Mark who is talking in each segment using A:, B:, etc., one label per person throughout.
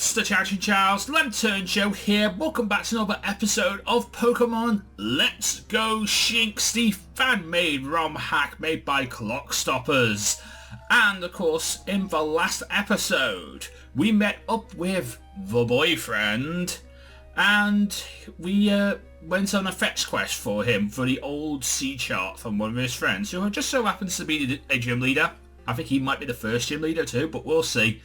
A: what's the Chinchow's LanturnJoe here. Welcome back to another episode of Pokemon Let's Go Shinx, the fan-made ROM hack made by Clock Stoppers. And of course, in the last episode, we met up with the boyfriend and we went on a fetch quest for him for the old sea chart from one of his friends, who just so happens to be a gym leader. I think he might be the first gym leader too, but we'll see.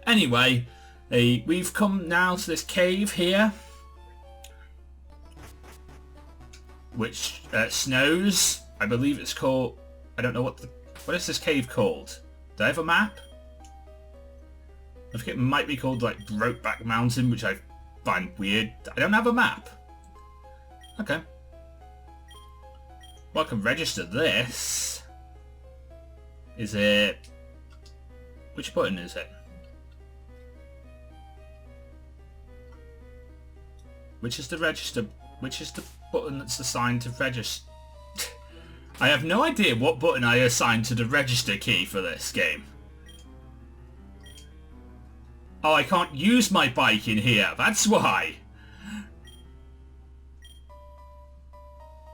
A: Anyway, we've come now to this cave here, which snows. I believe it's called, I don't know what is this cave called? Do I have a map? I think it might be called like Brokeback Mountain, which I find weird. I don't have a map. Okay. Well, I can register this. Is it... Which button is it? Which is the register? Which is the button that's assigned to register? I have no idea what button I assigned to the register key for this game. Oh, I can't use my bike in here. That's why.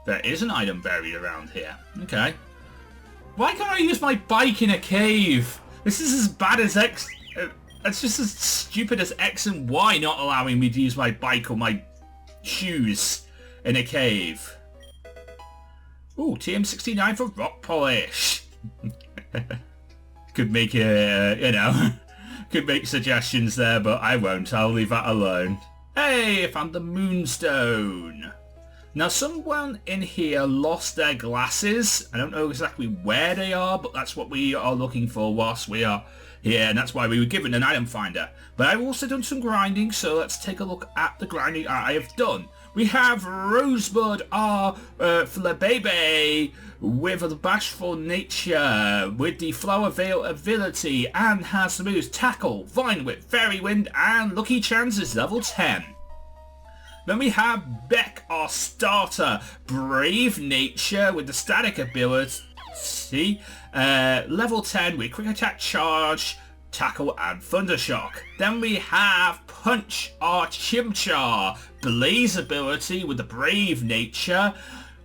A: There is an item buried around here. Okay. Why can't I use my bike in a cave? This is as bad as X... it's just as stupid as X and Y not allowing me to use my bike or my shoes in a cave. Ooh, TM69 for rock polish. Could make could make suggestions there, but I won't. I'll leave that alone. Hey, I found the moonstone. Now, someone in here lost their glasses. I don't know exactly where they are, but that's what we are looking for whilst we are here, and that's why we were given an item finder. But I've also done some grinding, so let's take a look at the grinding I have done. We have Rosebud, our Flabébé, with the bashful nature, with the Flower Veil ability, and has the moves Tackle, Vine Whip, Fairy Wind, and Lucky Chances, level 10. Then we have Beck, our starter, Brave Nature with the Static ability, level 10 with Quick Attack, Charge, Tackle and Thundershock. Then we have Punch, our Chinchow, Blaze ability with the Brave Nature,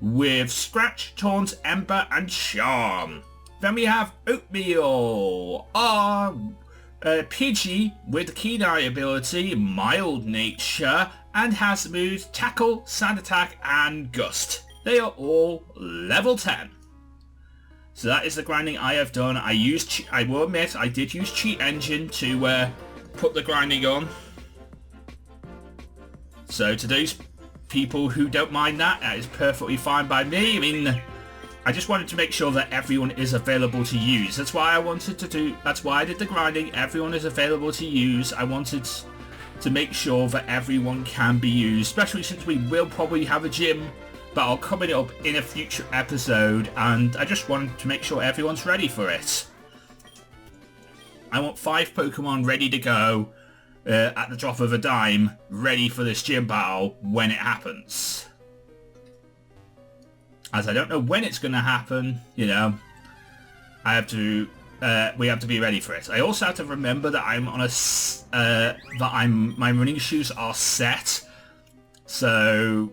A: with Scratch, Taunt, Ember and Charm. Then we have Oatmeal, our Pidgey with the Keen Eye ability, Mild Nature, and has the moves Tackle, Sand Attack and Gust. They are all level 10. So that is the grinding I have done. I will admit, I did use Cheat Engine to put the grinding on. So to those people who don't mind that, that is perfectly fine by me. I mean, I just wanted to make sure that everyone is available to use. That's why that's why I did the grinding. Everyone is available to use. I wanted to make sure that everyone can be used, especially since we will probably have a gym battle coming up in a future episode, and I just wanted to make sure everyone's ready for it. I want 5 Pokemon ready to go at the drop of a dime, ready for this gym battle when it happens. As I don't know when it's going to happen, you know, we have to be ready for it. I also have to remember that I'm on my running shoes are set, so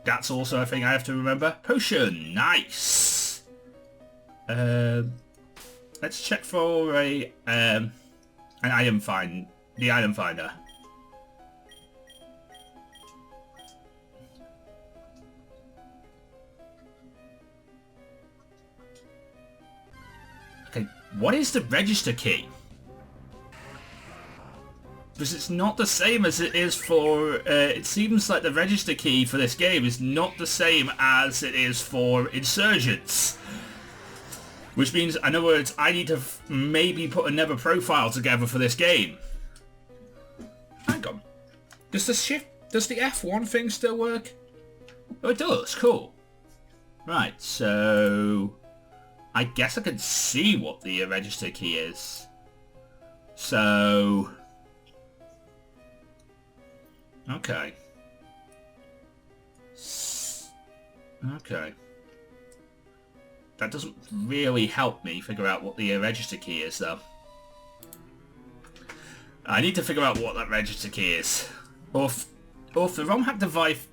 A: that's also a thing I have to remember. Potion, nice. Let's check for an item the item finder. Okay, what is the register key? Because it's not the same as it is for... it seems like the register key for this game is not the same as it is for Insurgents. Which means, in other words, I need to maybe put another profile together for this game. Hang on. Does the F1 thing still work? Oh, it does. Cool. Right, so... I guess I can see what the register key is. So... Okay. Okay. That doesn't really help me figure out what the register key is, though. I need to figure out what that register key is. Or if the ROM hack device...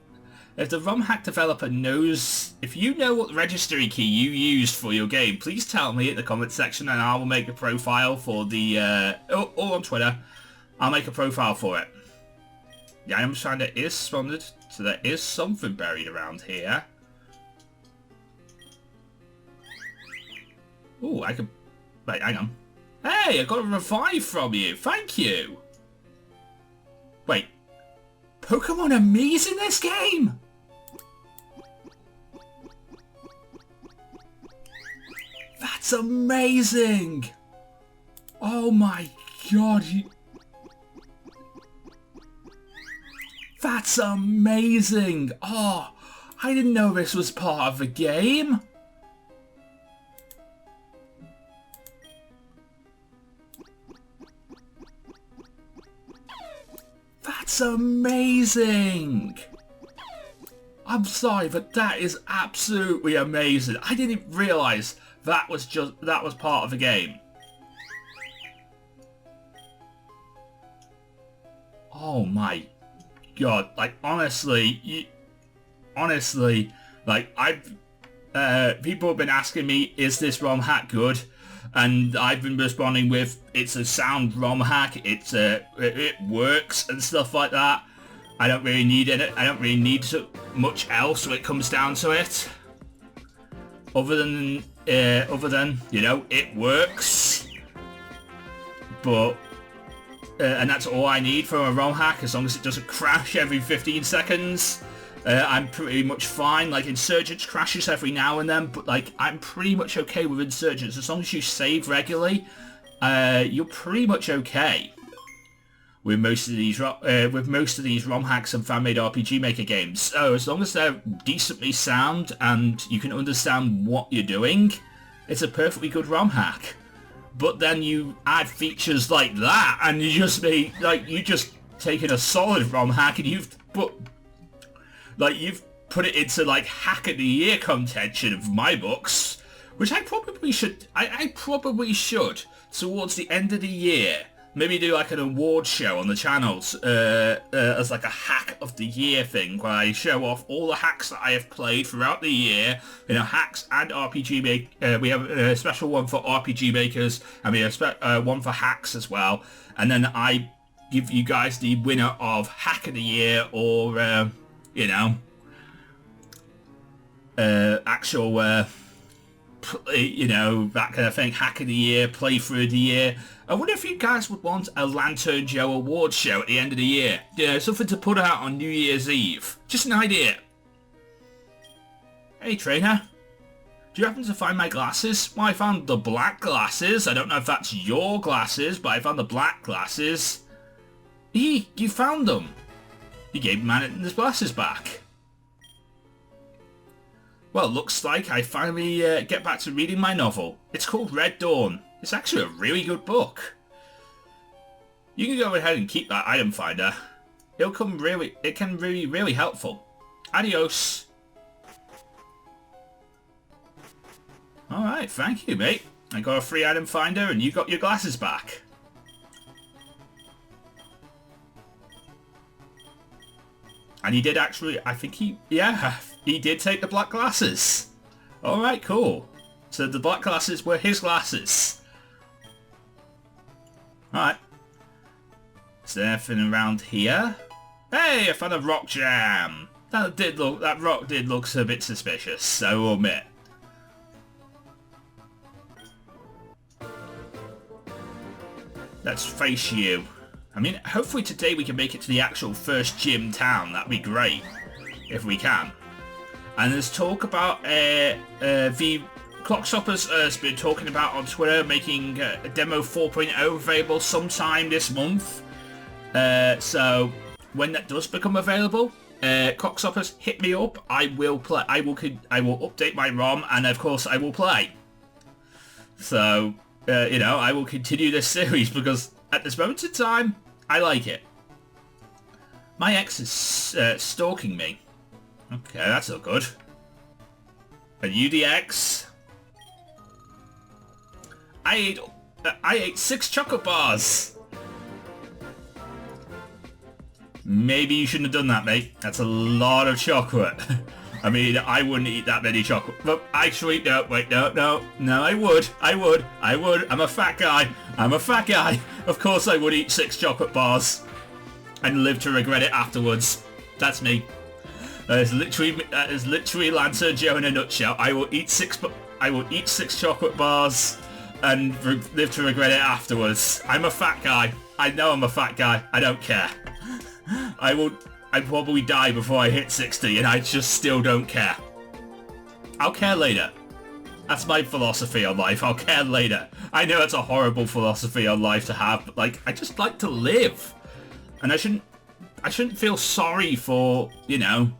A: If the ROM hack developer knows... If you know what registry key you used for your game, please tell me in the comment section and I will make a profile for the... or on Twitter. I'll make a profile for it. The item finder is responded, so there is something buried around here. Ooh, I could... Wait, hang on. Hey, I got a revive from you. Thank you. Wait. Pokemon Amie's in this game? That's amazing. Oh my god. That's amazing. Oh, I didn't know this was part of the game. That's amazing! I'm sorry, but that is absolutely amazing. I didn't realise that was part of the game. Oh my god! Like honestly, like people have been asking me, is this ROM hack good? And I've been responding with, it's a sound ROM hack, it works and stuff like that. I don't really need it. I don't really need much else when it comes down to it. Other than, you know, it works. But, and that's all I need from a ROM hack, as long as it doesn't crash every 15 seconds. I'm pretty much fine. Like, Insurgents crashes every now and then, but like, I'm pretty much okay with Insurgents. As long as you save regularly, you're pretty much okay with most of these ROM hacks and fan-made RPG Maker games. So as long as they're decently sound and you can understand what you're doing, it's a perfectly good ROM hack. But then you add features like that, and you just taken a solid ROM hack and you've put it into like hack of the year contention of my books, which I probably should. I probably should towards the end of the year maybe do like an award show on the channels as like a hack of the year thing, where I show off all the hacks that I have played throughout the year. You know, hacks and RPG make. We have a special one for RPG makers, and we have one for hacks as well. And then I give you guys the winner of hack of the year, or you know, actual, you know, that kind of thing, hack of the year, playthrough of the year. I wonder if you guys would want a LanturnJoe award show at the end of the year. Yeah, something to put out on New Year's Eve. Just an idea. Hey, trainer. Do you happen to find my glasses? Well, I found the black glasses. I don't know if that's your glasses, but I found the black glasses. You found them. You gave man his glasses back. Well, looks like I finally get back to reading my novel. It's called Red Dawn. It's actually a really good book. You can go ahead and keep that item finder. It can be really helpful. Adios. Alright, thank you, mate. I got a free item finder and you got your glasses back. And he did actually, I think he did take the black glasses. Alright, cool. So the black glasses were his glasses. Alright. Is there anything around here? Hey, I found a rock jam. That rock did look a bit suspicious, I will admit. Let's face you. I mean, hopefully today we can make it to the actual first gym town. That'd be great, if we can. And there's talk about the Clockstoppers has been talking about on Twitter making a demo 4.0 available sometime this month. So when that does become available, Clockstoppers, hit me up. I will play. I will update my ROM, and of course I will play. So you know, I will continue this series because at this moment in time, I like it. My ex is stalking me. Okay, that's not good. Are you the ex? I ate 6 chocolate bars. Maybe you shouldn't have done that, mate. That's a lot of chocolate. I mean, I wouldn't eat that many chocolate. But actually, no, wait, no, I would. I'm a fat guy. Of course I would eat 6 chocolate bars and live to regret it afterwards. That's me. That is literally LanturnJoe in a nutshell. I will eat 6 chocolate bars and live to regret it afterwards. I'm a fat guy. I know I'm a fat guy. I don't care. I'd probably die before I hit 60 and I just still don't care. I'll care later. That's my philosophy on life. I'll care later. I know it's a horrible philosophy on life to have, but like, I just like to live. And I shouldn't feel sorry for, you know,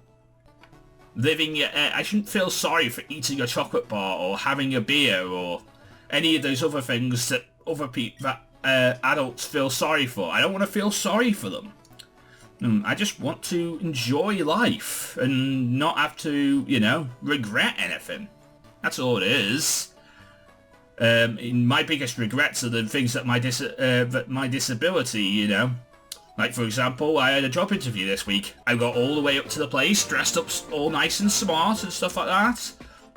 A: living. I shouldn't feel sorry for eating a chocolate bar or having a beer or any of those other things that other people, adults feel sorry for. I don't want to feel sorry for them. I just want to enjoy life and not have to, you know, regret anything. That's all it is. My biggest regrets are the things that my disability, you know. Like, for example, I had a job interview this week. I got all the way up to the place, dressed up all nice and smart and stuff like that,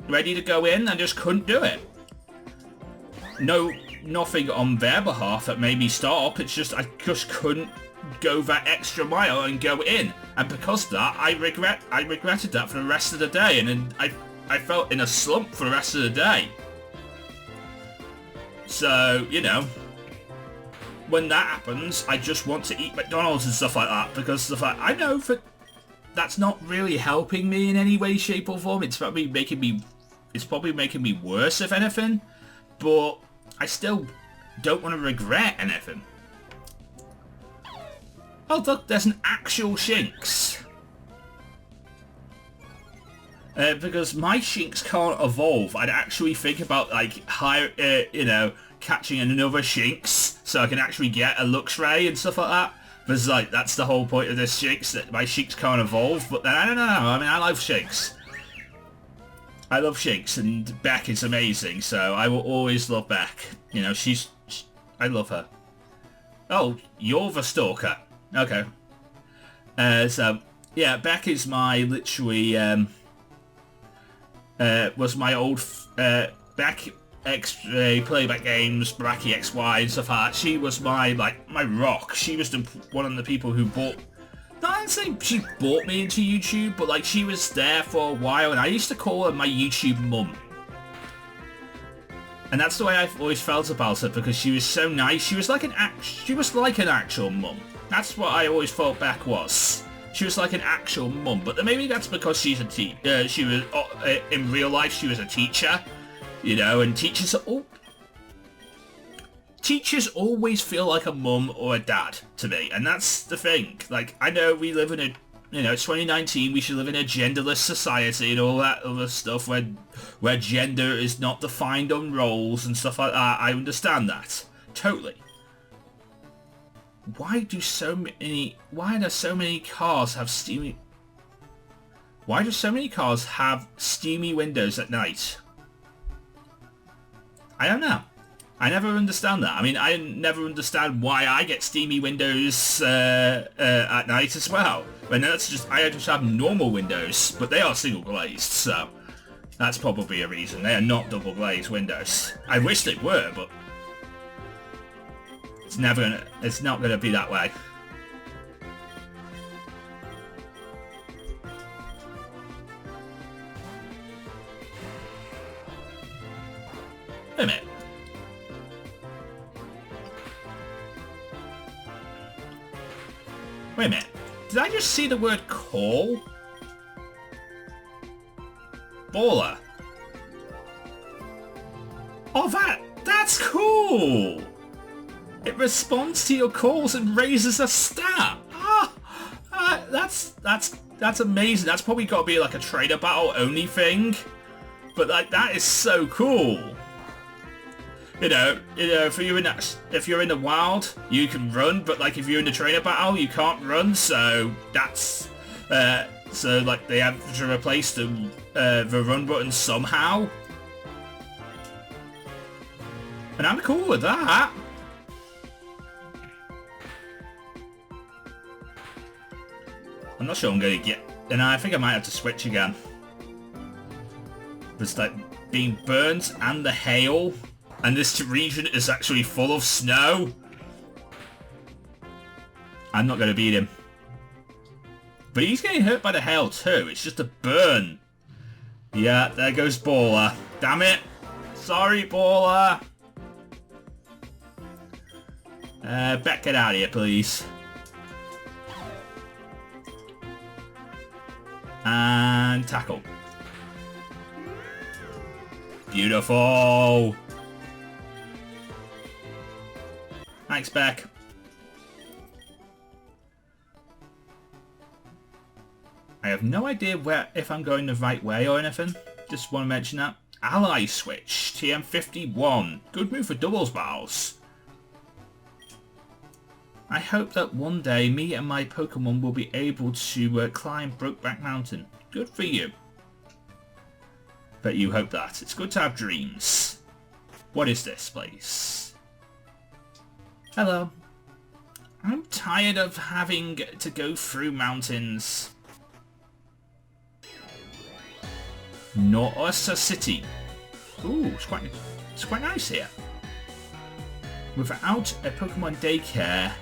A: ready to go in, and just couldn't do it. Nothing on their behalf that made me stop. It's just, I just couldn't go that extra mile and go in. And because of that, I regretted that for the rest of the day. And then I felt in a slump for the rest of the day. So, you know, when that happens, I just want to eat McDonald's and stuff like that, because the fact I know that that's not really helping me in any way, shape or form. It's probably making me worse, if anything, but I still don't want to regret anything. Oh look, there's an actual Shinx. Because my Shinx can't evolve, I'd actually think about like you know, catching another Shinx so I can actually get a Lux Ray and stuff like that. Because like that's the whole point of this Shinx, that my Shinx can't evolve. But then I don't know. I mean, I love Shinx. I love Shinx, and Beck is amazing. So I will always love Beck. You know, I love her. Oh, you're the stalker. Okay. So yeah, Beck is my literally was my old Beck X-Ray Playback Games, Baraki XY and stuff like that. She was my rock. She was one of the people who bought. Not I'd say she brought me into YouTube, but like she was there for a while, and I used to call her my YouTube mum. And that's the way I've always felt about her, because she was so nice. She was like an actual mum. That's what I always thought Beck was. She was like an actual mum, but maybe that's because she's a teacher. She was in real life. She was a teacher, you know, and teachers always feel like a mum or a dad to me, and that's the thing. Like, I know we live in a, you know, it's 2019. We should live in a genderless society and all that other stuff where gender is not defined on roles and stuff like that. I understand that totally. Why do so many cars have steamy windows at night? I don't know. I never understand that. I mean, I never understand why I get steamy windows at night as well. When I just have normal windows, but they are single glazed, so that's probably a reason. They are not double glazed windows. I wish they were, but it's not gonna be that way. Wait a minute. Wait a minute. Did I just see the word call? Baller. Oh, that's cool! It responds to your calls and raises a stat. That's amazing. That's probably got to be like a trainer battle only thing. But like, that is so cool. You know, if you're in the wild, you can run, but like if you're in the trainer battle, you can't run. So that's so like they have to replace the run button somehow. And I'm cool with that. I'm not sure I'm going to get... And I think I might have to switch again. There's like being burnt and the hail. And this region is actually full of snow. I'm not going to beat him. But he's getting hurt by the hail too. It's just a burn. Yeah, there goes Baller. Damn it. Sorry, Baller. Beck, get out of here, please. And tackle. Beautiful. Thanks, Beck. I have no idea if I'm going the right way or anything. Just want to mention that. Ally switch. TM51. Good move for doubles battles. I hope that one day me and my Pokemon will be able to climb Brokeback Mountain. Good for you. Bet you hope that. It's good to have dreams. What is this place? Hello. I'm tired of having to go through mountains. Norsa City. Ooh, it's quite nice here. Without a Pokemon daycare...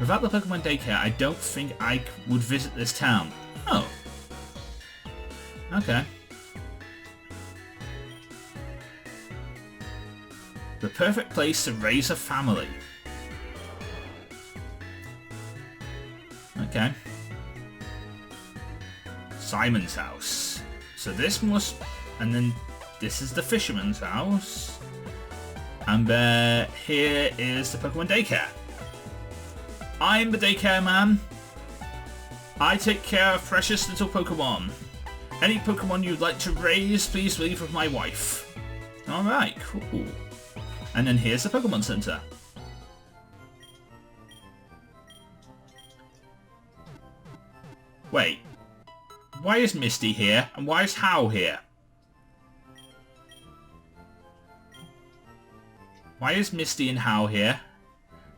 A: Without the Pokemon daycare, I don't think I would visit this town. Oh. Okay. The perfect place to raise a family. Okay. Simon's house. So this must... And then this is the fisherman's house. And here is the Pokemon daycare. I'm the daycare man. I take care of precious little Pokemon. Any Pokemon you'd like to raise, please leave with my wife. Alright, cool. And then here's the Pokemon Center. Wait. Why is Misty here? And why is How here? Why is Misty and How here?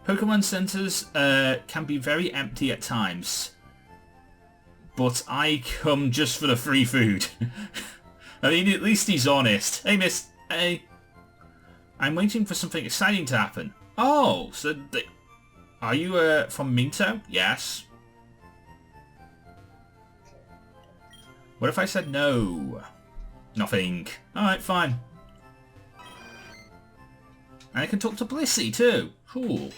A: Pokemon centers can be very empty at times. But I come just for the free food. I mean, at least he's honest. Hey, Miss... Hey. I'm waiting for something exciting to happen. Oh, so... Are you from Minto? Yes. What if I said no? Nothing. Alright, fine. And I can talk to Blissey too. Cool.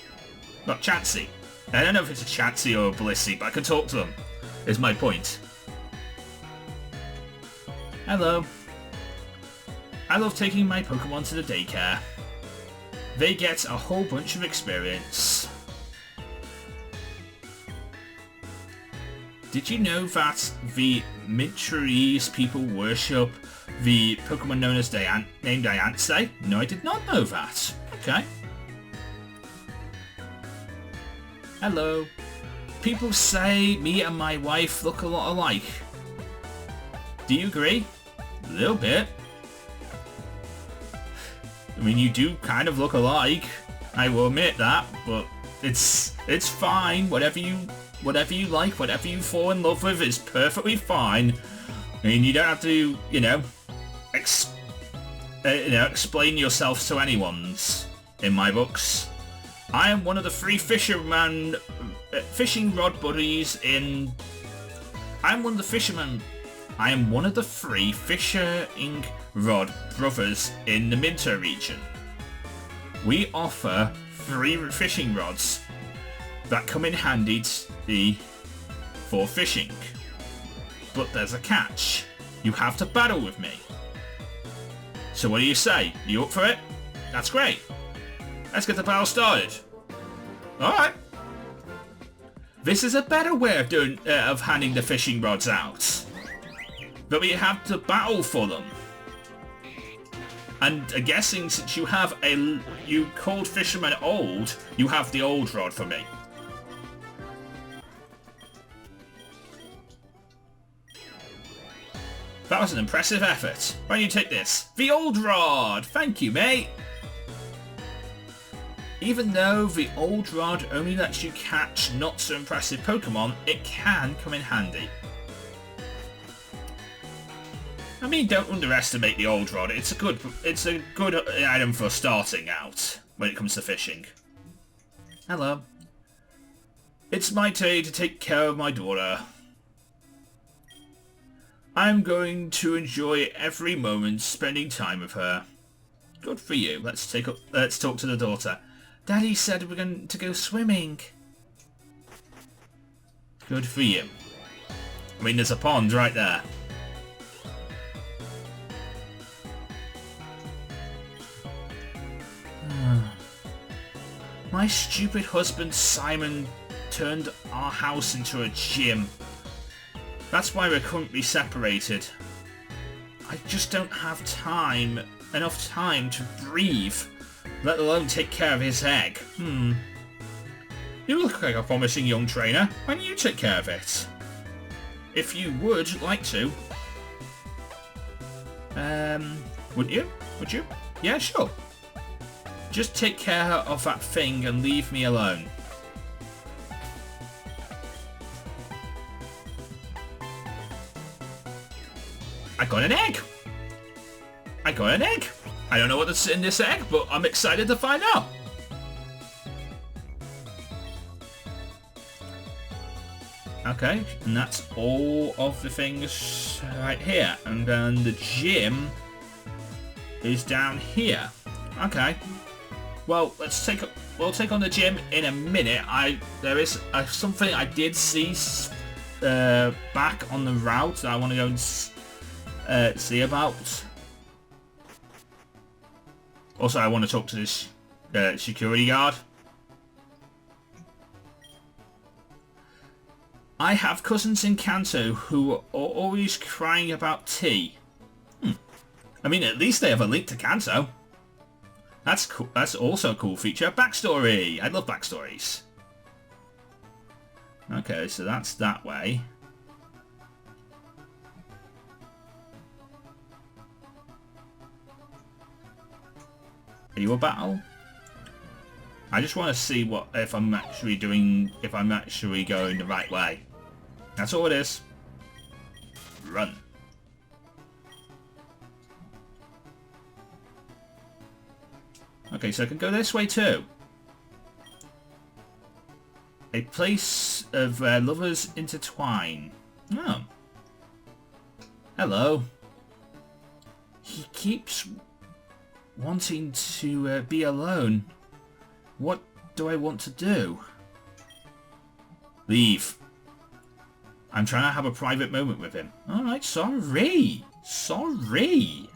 A: Not Chansey. I don't know if it's a Chansey or a Blissey, but I can talk to them. Is my point. Hello. I love taking my Pokemon to the daycare. They get a whole bunch of experience. Did you know that the Midtrees people worship the Pokemon known as named Diancie? No, I did not know that. Okay. Hello. People say me and my wife look a lot alike. Do you agree? A little bit. I mean, you do kind of look alike. I will admit that, but it's fine. Whatever you like, whatever you fall in love with is perfectly fine. I mean, you don't have to, explain yourself to anyone's. In my books, I am one of the three fishing rod buddies in. I am one of the three fishing rod brothers in the Minto region. We offer 3 fishing rods that come in handy for fishing. But there's a catch. You have to battle with me. So what do you say? You up for it? That's great. Let's get the battle started. Alright. This is a better way of handing the fishing rods out. But we have to battle for them. And I'm guessing since you called fisherman old, you have the old rod for me. That was an impressive effort. Why don't you take this? The old rod! Thank you, mate! Even though the old rod only lets you catch not so impressive Pokemon, it can come in handy. I mean, don't underestimate the old rod. It's a good item for starting out when it comes to fishing. Hello. It's my turn to take care of my daughter. I'm going to enjoy every moment spending time with her. Good for you. Let's talk to the daughter. Daddy said we're going to go swimming. Good for you. I mean, there's a pond right there. My stupid husband Simon turned our house into a gym. That's why we're currently separated. I just don't have enough time to breathe, let alone take care of his egg. You look like a promising young trainer. Why don't you take care of it? If you would like to. Wouldn't you? Would you? Yeah, sure. Just take care of that thing and leave me alone. I got an egg! I got an egg! I don't know what's in this egg, but I'm excited to find out. Okay, and that's all of the things right here. And then the gym is down here. Okay. Well, we'll take on the gym in a minute. There is something I did see back on the route that I want to go and see about. Also, I want to talk to this security guard. I have cousins in Kanto who are always crying about tea. I mean, at least they have a link to Kanto. That's cool. That's also a cool feature. Backstory! I love backstories. Okay, so that's that way. Are you a battle? I just want to see if I'm actually going the right way. That's all it is. Run. Okay, so I can go this way too. A place of lovers intertwine. Oh. Hello. He keeps wanting to be alone. What do I want to do? Leave. I'm trying to have a private moment with him. Alright, sorry. Sorry.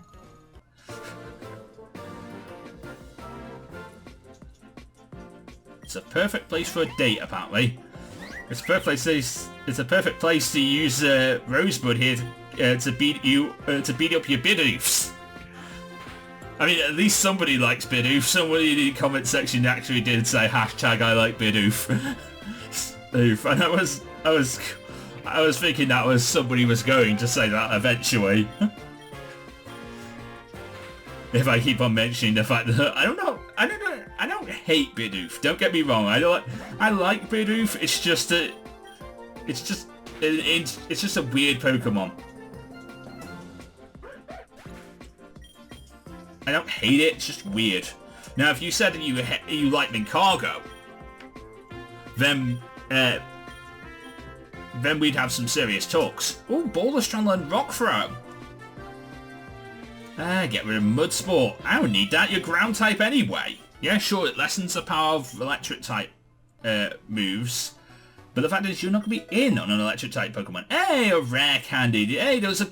A: It's a perfect place for a date, apparently. It's a perfect place to use Rosebud here to beat up your Bidoofs. I mean, at least somebody likes Bidoof. Somebody in the comment section actually did say hashtag I like Bidoof. And I was thinking that was somebody was going to say that eventually. If I keep on mentioning the fact that I don't hate Bidoof. Don't get me wrong. I like Bidoof. It's just a weird Pokemon. I don't hate it. It's just weird. Now, if you said that you like Mincargo, then we'd have some serious talks. Oh, Boulder Strand and Rock Throw. Get rid of Mud Sport. I don't need that. You're ground type anyway. Yeah, sure, it lessens the power of electric type moves. But the fact is, you're not going to be in on an electric type Pokemon. Hey, a rare candy. Hey, there was a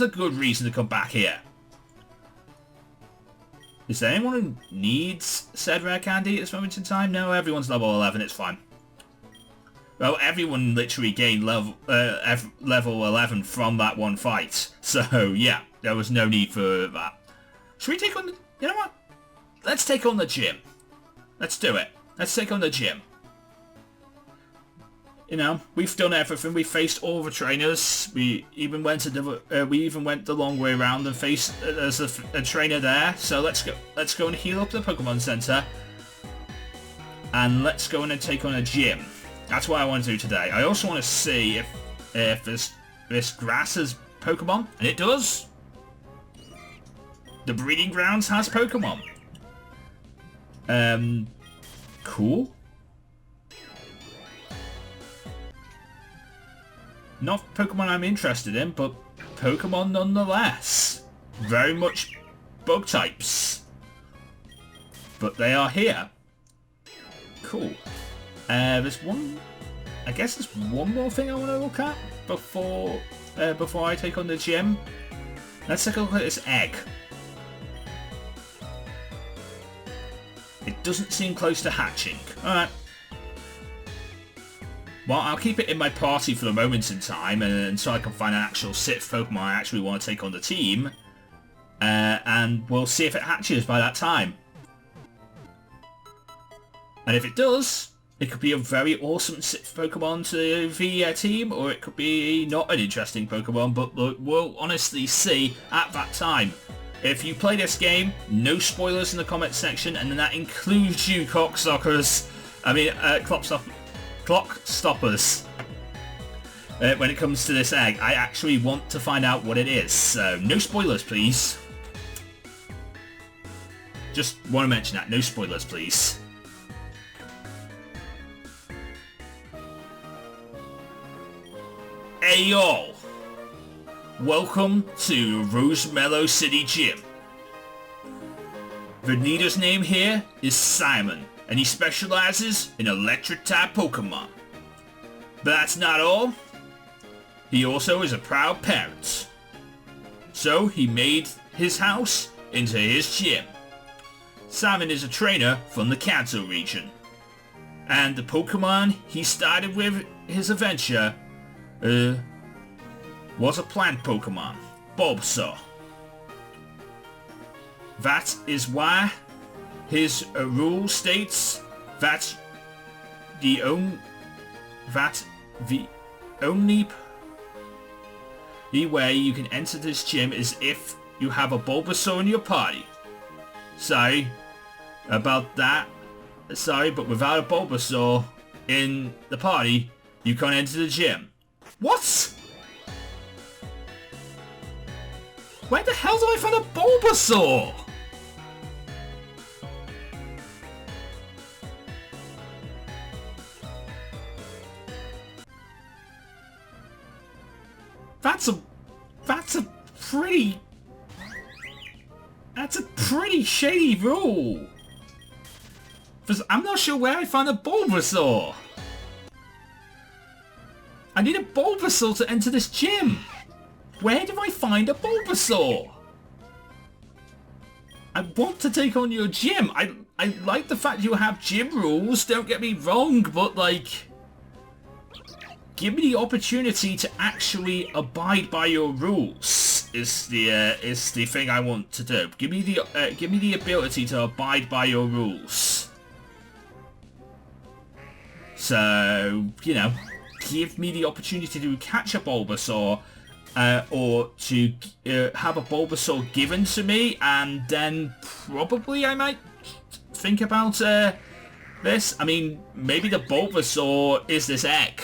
A: good reason to come back here. Is there anyone who needs said rare candy at this moment in time? No, everyone's level 11. It's fine. Well, everyone literally gained level 11 from that one fight. So, yeah, there was no need for that. Should we take on the... You know what? Let's take on the gym. Let's do it. Let's take on the gym. You know, we've done everything. We faced all the trainers. We even went the long way around and faced there's a trainer there. So let's go and heal up the Pokemon Center. and let's go in and take on a gym. That's what I want to do today. I also want to see if this grass has Pokemon, and it does. The breeding grounds has Pokemon. Cool. Not Pokemon I'm interested in, but Pokemon nonetheless. Very much bug types. But they are here. Cool. There's one... I guess there's one more thing I want to look at before I take on the gym. Let's take a look at this egg. It doesn't seem close to hatching. Alright. Well, I'll keep it in my party for the moment in time, and so I can find an actual sixth Pokemon I actually want to take on the team. And we'll see if it hatches by that time. And if it does, it could be a very awesome sixth Pokemon to the team, or it could be not an interesting Pokemon, but we'll honestly see at that time. If you play this game, no spoilers in the comment section, and then that includes you cockstoppers. I mean, clock stoppers. When it comes to this egg, I actually want to find out what it is, so no spoilers, please. Just want to mention that, no spoilers, please. Hey y'all! Welcome to Rosemellow City Gym. The leader's name here is Simon, and he specializes in electric-type Pokemon. But that's not all. He also is a proud parent. So he made his house into his gym. Simon is a trainer from the Kanto region. And the Pokemon he started with his adventure was a plant Pokemon, Bulbasaur. That is why his rule states that the only way you can enter this gym is if you have a Bulbasaur in your party. Sorry about that. Sorry, but without a Bulbasaur in the party, you can't enter the gym. What? Where the hell do I find a Bulbasaur? That's a pretty shady rule. I'm not sure where I find a Bulbasaur. I need a Bulbasaur to enter this gym. Where do I find a Bulbasaur? I want to take on your gym. I like the fact you have gym rules, don't get me wrong, but like, give me the opportunity to actually abide by your rules is the thing I want to do. Give me the ability to abide by your rules. So, you know, give me the opportunity to catch a Bulbasaur, or to have a Bulbasaur given to me, and then probably I might think about this. I mean, maybe the Bulbasaur is this egg.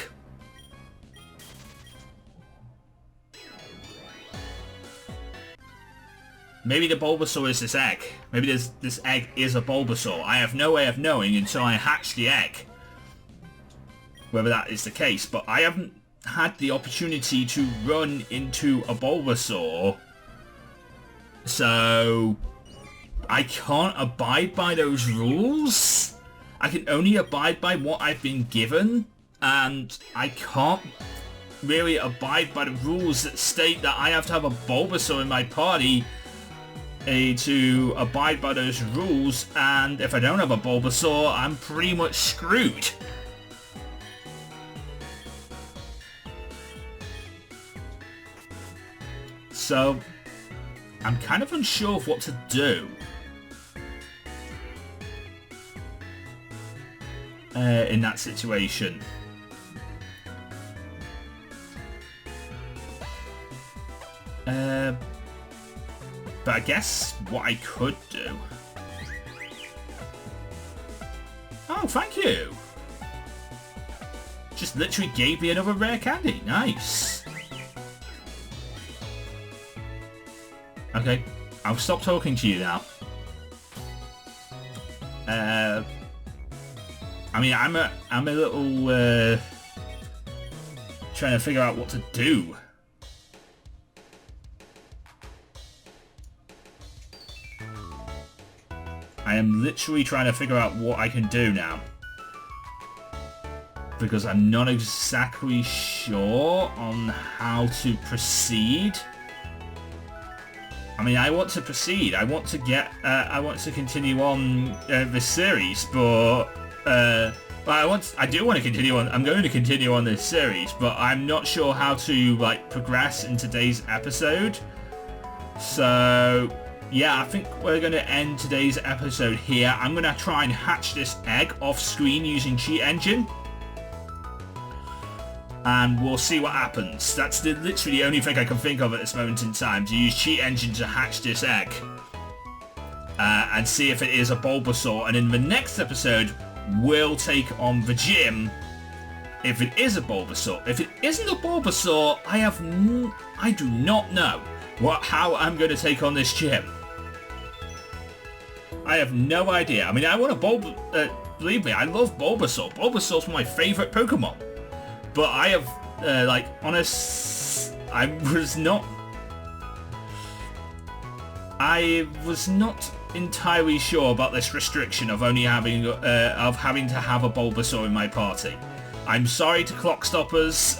A: Maybe the Bulbasaur is this egg. Maybe this egg is a Bulbasaur. I have no way of knowing until I hatch the egg whether that is the case, but I haven't had the opportunity to run into a Bulbasaur, so I can't abide by those rules. I can only abide by what I've been given, and I can't really abide by the rules that state that I have to have a Bulbasaur in my party to abide by those rules, and if I don't have a Bulbasaur, I'm pretty much screwed. So, I'm kind of unsure of what to do in that situation. But I guess what I could do... Oh, thank you. Just literally gave me another rare candy. Nice. Okay, I'll stop talking to you now. I mean, I'm a little trying to figure out what to do. I am literally trying to figure out what I can do now. Because I'm not exactly sure on how to proceed. I mean, I want to proceed. I want to get. I want to continue on this series, but I do want to continue on. I'm going to continue on this series, but I'm not sure how to like progress in today's episode. So yeah, I think we're going to end today's episode here. I'm going to try and hatch this egg off screen using Cheat Engine. And we'll see what happens. That's literally the only thing I can think of at this moment in time, to use Cheat Engine to hatch this egg. And see if it is a Bulbasaur. And in the next episode, we'll take on the gym if it is a Bulbasaur. If it isn't a Bulbasaur, I do not know how I'm going to take on this gym. I have no idea. I mean, I want to believe me, I love Bulbasaur. Bulbasaur's one of my favourite Pokemon. But I have, I was not entirely sure about this restriction of only having, having to have a Bulbasaur in my party. I'm sorry to Clockstoppers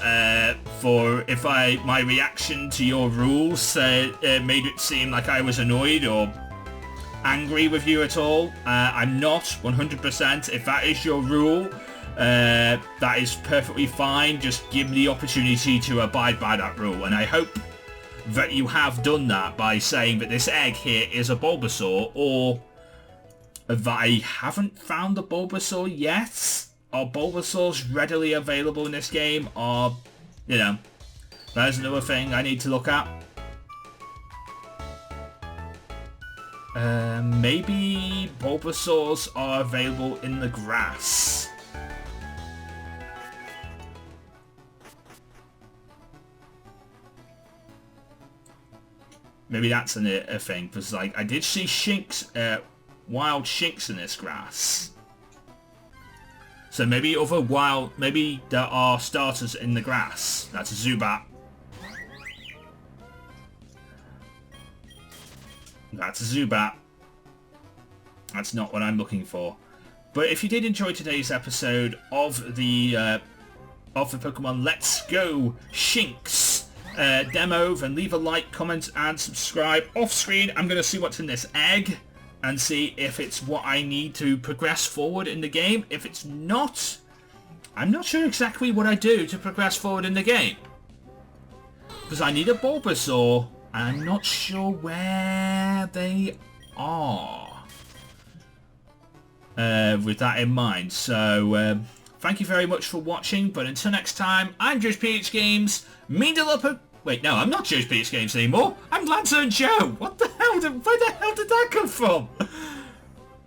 A: for if my reaction to your rules made it seem like I was annoyed or angry with you at all. I'm not 100%. If that is your rule, that is perfectly fine. Just give me the opportunity to abide by that rule, and I hope that you have done that by saying that this egg here is a Bulbasaur, or that I haven't found a Bulbasaur yet. Are Bulbasaurs readily available in this game? Or, there's another thing I need to look at. Maybe Bulbasaurs are available in the grass. Maybe that's a thing, because like I did see Shinx, wild Shinx in this grass. So maybe maybe there are starters in the grass. That's a Zubat. That's a Zubat. That's not what I'm looking for. But if you did enjoy today's episode of the Pokemon Let's Go Shinx demo, then leave a like, comment, and subscribe. Off screen, I'm going to see what's in this egg and see if it's what I need to progress forward in the game. If it's not, I'm not sure exactly what I do to progress forward in the game. Because I need a Bulbasaur, and I'm not sure where they are. With that in mind. So, thank you very much for watching, but until next time, I'm Joe's PH Games. Wait, no, I'm not Joe's PH Games anymore. I'm LanturnJoe. What the hell? Where the hell did that come from?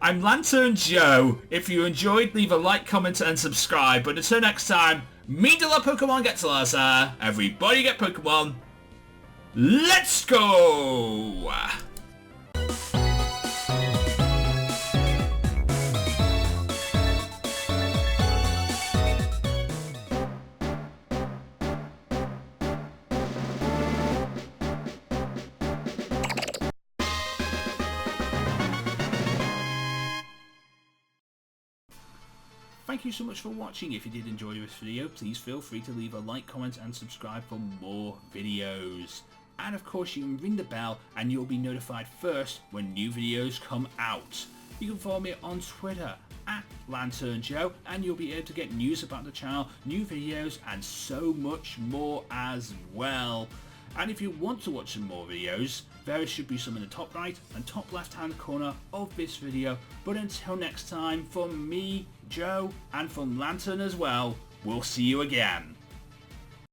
A: I'm LanturnJoe. If you enjoyed, leave a like, comment, and subscribe. But until next time, me de la Pokemon gets laser. Everybody get Pokemon. Let's go! Thank you so much for watching. If you did enjoy this video, please feel free to leave a like, comment, and subscribe for more videos. And of course, you can ring the bell and you'll be notified first when new videos come out. You can follow me on Twitter at LanturnJoe, and you'll be able to get news about the channel, new videos, and so much more as well. And if you want to watch some more videos, there should be some in the top right and top left hand corner of this video. But until next time, from me, Joe, and from Lantern as well, we'll see you again.